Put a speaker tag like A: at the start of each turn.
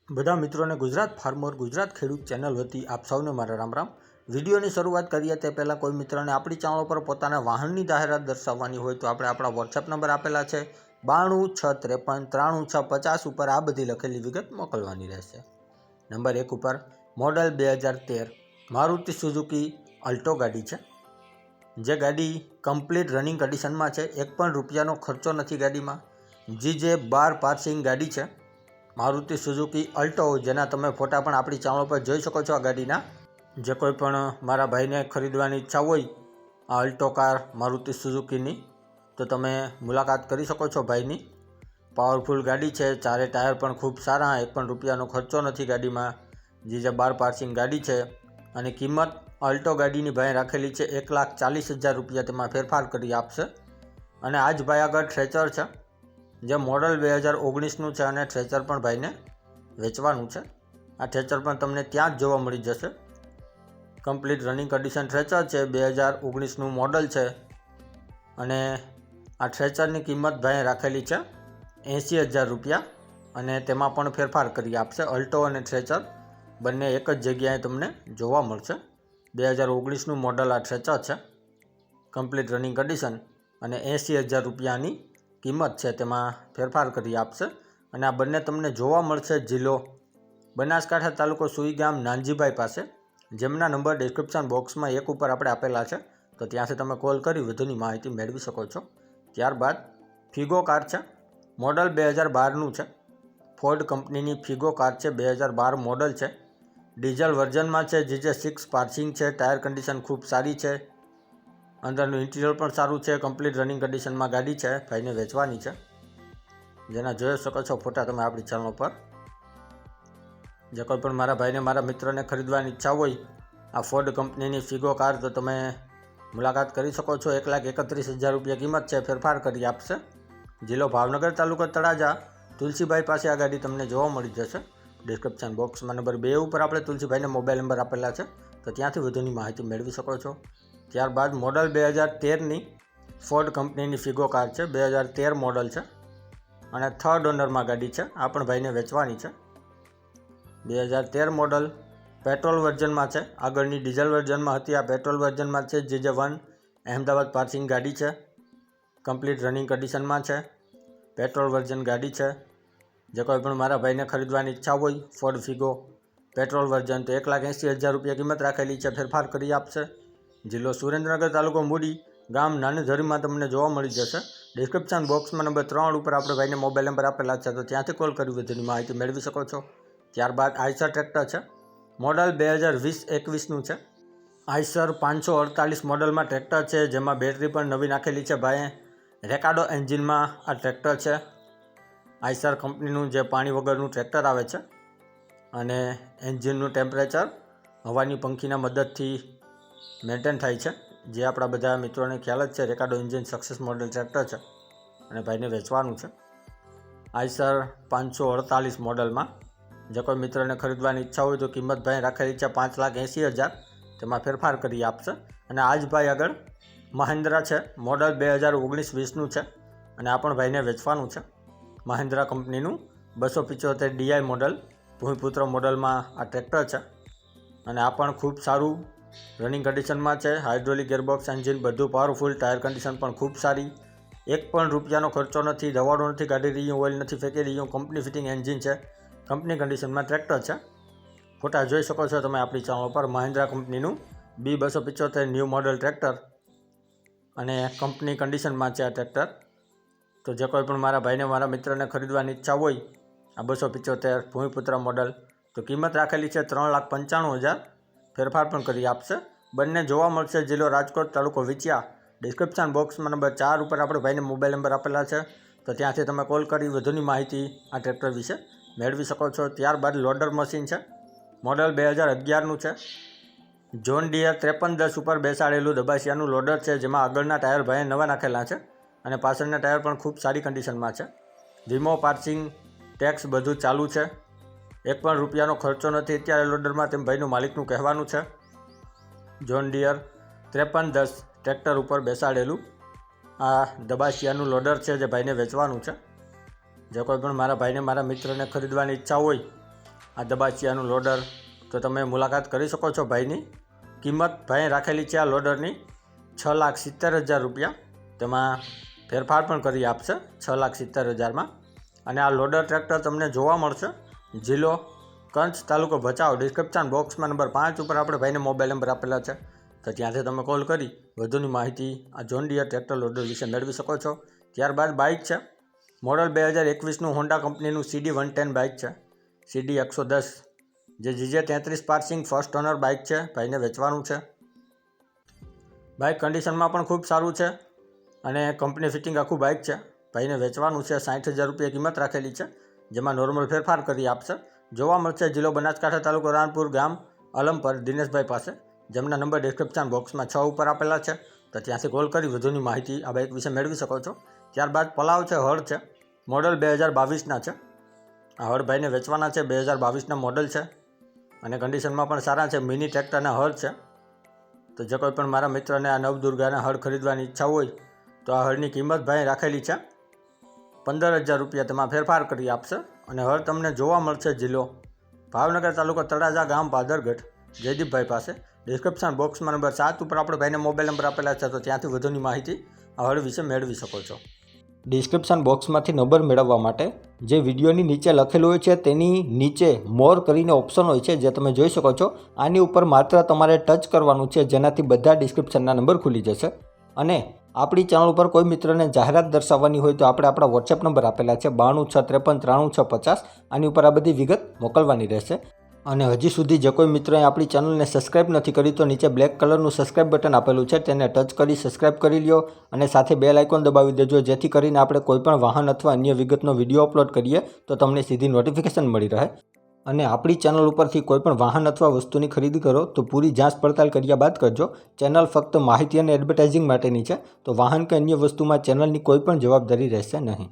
A: બધા મિત્રોને ગુજરાત ફાર્મર ગુજરાત ખેડૂત ચેનલ વતી આપ સૌને મારા રામ રામ। વિડીયોની શરૂઆત કરીએ તે પહેલાં કોઈ મિત્રને આપણી ચેનલ પર પોતાના વાહનની જાહેરાત દર્શાવવાની હોય તો આપણે આપણા વોટ્સએપ નંબર આપેલા છે 9263539650 ઉપર આ બધી લખેલી વિગત મોકલવાની રહેશે। નંબર 1 ઉપર મોડલ 2013 મારુતિ સુઝુકી અલ્ટો ગાડી છે, જે ગાડી કમ્પ્લીટ રનિંગ કન્ડિશનમાં છે। એક પણ રૂપિયાનો ખર્ચો નથી ગાડીમાં। GJ 12 પાર્સિંગ ગાડી છે, મારુતિ સુઝુકી અલ્ટો, જેના તમે ફોટા પણ આપણી ચેનલ પર જોઈ શકો છો। આ ગાડીના જે કોઈ પણ મારા ભાઈને ખરીદવાની ઈચ્છા હોય આ અલ્ટો કાર મારુતિ સુઝુકીની તો તમે મુલાકાત કરી શકો છો ભાઈની। પાવરફુલ ગાડી છે, ચારે ટાયર પણ ખૂબ સારા, એક પણ રૂપિયાનો ખર્ચો નથી ગાડીમાં। GJ 12 પાર્સિંગ ગાડી છે અને કિંમત અલ્ટો ગાડીની ભાઈ રાખેલી છે 1,40,000 રૂપિયા, તેમાં ફેરફાર કરી આપશે। અને આ જ ભાઈ આગળ ટ્રેચર છે, જે મોડલ 2019નું છે અને ટ્રેચર પણ ભાઈને વેચવાનું છે। આ ટ્રેચર પણ તમને ત્યાં જ જોવા મળી જશે। કમ્પ્લીટ રનિંગ કન્ડિશન ટ્રેચર છે, 2019નું મોડલ છે અને આ ટ્રેચરની કિંમત ભાઈએ રાખેલી છે 80,000 રૂપિયા અને તેમાં પણ ફેરફાર કરી આપશે। અલ્ટો અને ટ્રેચર બંને એક જ જગ્યાએ તમને જોવા મળશે। 2019નું મોડલ આ ટ્રેચર છે, કમ્પ્લીટ રનિંગ કન્ડિશન અને 80,000 રૂપિયાની કિંમત છે, તેમાં ફેરફાર કરી આપશે। અને આ બંને તમને જોવા મળશે જિલ્લો બનાસકાંઠા, તાલુકો સુઈગામ, નાનજીભાઈ પાસે, જેમના નંબર ડિસ્ક્રિપ્શન બોક્સમાં 1 ઉપર આપણે આપેલા છે, તો ત્યાંથી તમે કોલ કરી વધુની માહિતી મેળવી શકો છો। ત્યારબાદ ફિગો કાર છે, મોડલ 2012નું છે, ફોર્ડ કંપનીની ફિગો કાર છે, 2012 મોડલ છે, ડીઝલ વર્ઝનમાં છે, GJ 6 પાર્સિંગ છે, ટાયર કન્ડિશન ખૂબ સારી છે, અંદરનું ઇન્ટિરિયર પણ સારું છે, કમ્પ્લીટ રનિંગ કન્ડિશનમાં ગાડી છે, ભાઈને વેચવાની છે, જેના જોઈ શકો છો ફોટા તમે આપણી ચેનલ પર। જે કોઈ પણ મારા ભાઈને મારા મિત્રને ખરીદવાની ઈચ્છા હોય આ ફોર્ડ કંપનીની ફિગો કાર તો તમે મુલાકાત કરી શકો છો। 1,31,000 રૂપિયા કિંમત છે, ફેરફાર કરી આપશે। જિલ્લો ભાવનગર, તાલુકો તળાજા, તુલસીભાઈ પાસે આ ગાડી તમને જોવા મળી જશે। ડિસ્ક્રિપ્શન બોક્સમાં નંબર 2 ઉપર આપણે તુલસીભાઈને મોબાઈલ નંબર આપેલા છે, તો ત્યાંથી વધુની માહિતી મેળવી શકો છો। ત્યારબાદ મોડલ 2013ની ફોર્ડ કંપનીની ફિગો કાર છે, 2013 મોડલ છે અને થર્ડ ઓનરમાં ગાડી છે, આ પણ ભાઈને વેચવાની છે। 2013 મોડલ પેટ્રોલ વર્ઝનમાં છે, આગળની ડીઝલ વર્ઝનમાં હતી, આ પેટ્રોલ વર્ઝનમાં છે। GJ 1 અહેમદાબાદ પાર્સિંગ ગાડી છે, કમ્પ્લીટ રનિંગ કન્ડિશનમાં છે, પેટ્રોલ વર્ઝન ગાડી છે। જે કોઈ પણ મારા ભાઈને ખરીદવાની ઈચ્છા હોય ફોર્ડ ફિગો પેટ્રોલ વર્ઝન તો 1,80,000 રૂપિયા કિંમત રાખેલી છે, ફેરફાર કરી આપશે। જિલ્લો સુરેન્દ્રનગર, તાલુકો મૂડી, ગામ નાનીધરીમાં તમને જોવા મળી જશે। ડિસ્ક્રિપ્શન બોક્સમાં નંબર 3 ઉપર આપણે ભાઈને મોબાઈલ નંબર આપેલા છે, તો ત્યાંથી કોલ કરી વધુની માહિતી મેળવી શકો છો। ત્યારબાદ આઈસર ટ્રેક્ટર છે, મોડલ 2020-21નું છે, આઈસર 548 મોડલમાં ટ્રેક્ટર છે, જેમાં બેટરી પણ નવી નાખેલી છે ભાઈએ। રેકાડો એન્જિનમાં આ ટ્રેક્ટર છે, આઈસર કંપનીનું જે પાણી વગરનું ટ્રેક્ટર આવે છે અને એન્જિનનું ટેમ્પરેચર હવાની પંખીના મદદથી મેન્ટેન થાય છે, જે આપણા બધા મિત્રોને ખ્યાલ જ છે। રેકાડો એન્જિન સક્સેસ મોડલ ટ્રેક્ટર છે અને ભાઈને વેચવાનું છે આઈસર 548 મોડલમાં। જે કોઈ મિત્રને ખરીદવાની ઈચ્છા હોય તો કિંમત ભાઈ રાખેલી છે 5,80,000, તેમાં ફેરફાર કરી આપશે। અને આ જ ભાઈ આગળ મહિન્દ્રા છે, મોડલ 2019-20નું છે અને આ પણ ભાઈને વેચવાનું છે। મહિન્દ્રા કંપનીનું 275 DI મોડલ ભૂમિપુત્ર મોડલમાં આ ટ્રેક્ટર છે અને આ પણ ખૂબ સારું રનિંગ કન્ડિશનમાં છે। હાઇડ્રોલિક ગિયરબોક્સ એન્જિન બધું પાવરફુલ, ટાયર કન્ડિશન પણ ખૂબ સારી, એક પણ રૂપિયાનો ખર્ચો નથી, દવાડો નથી કાઢી રહ્યું, ઓઇલ નથી ફેંકી રહ્યું, કંપની ફિટિંગ એન્જિન છે, કંપની કન્ડિશનમાં ટ્રેક્ટર છે। ફોટા જોઈ શકો છો તમે આપણી ચેનલ પર। મહિન્દ્રા કંપનીનું B275 ન્યૂ મોડલ ટ્રેક્ટર અને કંપની કન્ડિશનમાં છે આ ટ્રેક્ટર। તો જે કોઈ પણ મારા ભાઈને મારા મિત્રને ખરીદવાની ઈચ્છા હોય આ 275 ભૂમિપુત્ર મોડલ તો કિંમત રાખેલી છે 3,95,000, ફેરફાર પણ કરી આપશે। બંને જોવા મળશે જિલ્લો રાજકોટ, તાલુકો વિંછિયા। ડિસ્ક્રિપ્શન બોક્સમાં નંબર 4 ઉપર આપણે ભાઈને મોબાઈલ નંબર આપેલા છે, તો ત્યાંથી તમે કોલ કરી વધુની માહિતી આ ટ્રેક્ટર વિશે મેળવી શકો છો। ત્યારબાદ લોડર મશીન છે, મોડલ 2011નું છે, જોન ડિયર 5310 ઉપર બેસાડેલું દબાસિયાનું લોડર છે, જેમાં આગળના ટાયર ભાઈએ નવા નાખેલા છે અને પાછળના ટાયર પણ ખૂબ સારી કન્ડિશનમાં છે। વીમો, પાર્સિંગ, ટેક્સ બધું ચાલુ છે, એક પણ રૂપિયાનો ખર્ચો નથી અત્યારે લોડરમાં, તેમ ભાઈનું માલિકનું કહેવાનું છે। જોન ડિયર 5310 ટ્રેક્ટર ઉપર બેસાડેલું આ દબાસિયાનું લોડર છે, જે ભાઈને વેચવાનું છે। જે કોઈ પણ મારા ભાઈને મારા મિત્રને ખરીદવાની ઈચ્છા હોય આ દબાચિયાનું લોડર, તો તમે મુલાકાત કરી શકો છો ભાઈની. કિંમત ભાઈએ રાખેલી છે આ લોડરની 6,70,000 રૂપિયા. તેમાં ફેરફાર પણ કરી આપશે 6,70,000માં. અને આ લોડર ટ્રેક્ટર તમને જોવા મળશે જિલ્લો કંચ, તાલુકો ભચાઉ. ડિસ્ક્રિપ્શન બોક્સમાં નંબર 5 ઉપર આપણે ભાઈને મોબાઈલ નંબર આપેલા છે, તો ત્યાંથી તમે કોલ કરી વધુની માહિતી આ જોન ડિયર ટ્રેક્ટર લોડર વિશે મેળવી શકો છો. ત્યારબાદ બાઇક છે મોડલ 2021નું હોન્ડા કંપનીનું CD110 બાઇક છે, CD110, જે GJ33 passing first honour bike છે. ભાઈને વેચવાનું છે. બાઇક કન્ડિશનમાં પણ ખૂબ સારું છે અને કંપની ફિટિંગ આખું બાઇક છે. ભાઈને વેચવાનું છે. 60,000 રૂપિયા કિંમત રાખેલી છે, જેમાં નોર્મલ ફેરફાર કરી આપશે. જોવા મળશે જિલ્લો બનાસકાંઠા, તાલુકો રાણપુર, ગામ અલમપર, દિનેશભાઈ પાસે, જેમના નંબર ડિસ્ક્રિપ્શન બોક્સમાં 6 ઉપર આપેલા છે, તો ત્યાંથી કોલ કરી વધુની માહિતી આ બાઇક વિશે મેળવી શકો છો. ત્યારબાદ પલાવ છે, હળ છે, મોડલ 2022ના છે. આ હળ ભાઈને વેચવાના છે. 2022ના મોડલ છે અને કન્ડિશનમાં પણ સારા છે. મિની ટ્રેક્ટરના હળ છે. તો જે કોઈ પણ મારા મિત્રને આ નવદુર્ગાના હળ ખરીદવાની ઈચ્છા હોય તો આ હળની કિંમત ભાઈ રાખેલી છે 15,000 રૂપિયા. તેમાં ફેરફાર કરી આપશે. અને હળ તમને જોવા મળશે જિલ્લો ભાવનગર, તાલુકો તળાજા, ગામ ભાદરગઢ, જયદીપભાઈ પાસે. ડિસ્ક્રિપ્શન બોક્સમાં નંબર 7 ઉપર આપણે ભાઈને મોબાઈલ નંબર આપેલા છે, તો ત્યાંથી વધુની માહિતી આ હળ વિશે મેળવી શકો છો. ડિસ્ક્રિપ્શન બોક્સમાંથી નંબર મેળવવા માટે જે વિડીયોની નીચે લખેલું હોય છે તેની નીચે મોર કરીને ઓપ્શન હોય છે, જે તમે જોઈ શકો છો. આની ઉપર માત્ર તમારે ટચ કરવાનું છે, જેનાથી બધા ડિસ્ક્રિપ્શનના નંબર ખુલી જશે. અને આપણી ચેનલ ઉપર કોઈ મિત્રને જાહેરાત દર્શાવવાની હોય તો આપણે આપણા વોટ્સએપ નંબર આપેલા છે 9263539650. આની ઉપર આ બધી વિગત મોકલવાની રહેશે. અને હજી સુધી જે કોઈ મિત્રોએ આપણી ચેનલને સબસ્ક્રાઇબ નથી કરી તો નીચે બ્લેક કલરનું સબસ્ક્રાઇબ બટન આપેલું છે, તેને ટચ કરી સબસ્ક્રાઇબ કરી લ્યો અને સાથે બેલ આઇકોન દબાવી દેજો, જેથી કરીને આપણે કોઈપણ વાહન અથવા અન્ય વિગતનો વિડીયો અપલોડ કરીએ તો તમને સીધી નોટિફિકેશન મળી રહે. અને આપણી ચેનલ ઉપરથી કોઈપણ વાહન અથવા વસ્તુની ખરીદી કરો તો પૂરી જાંચ પડતાલ કર્યા બાદ કરજો. ચેનલ ફક્ત માહિતી અને એડવર્ટાઇઝિંગ માટેની છે, તો વાહન કે અન્ય વસ્તુમાં ચેનલની કોઈ પણ જવાબદારી રહેશે નહીં.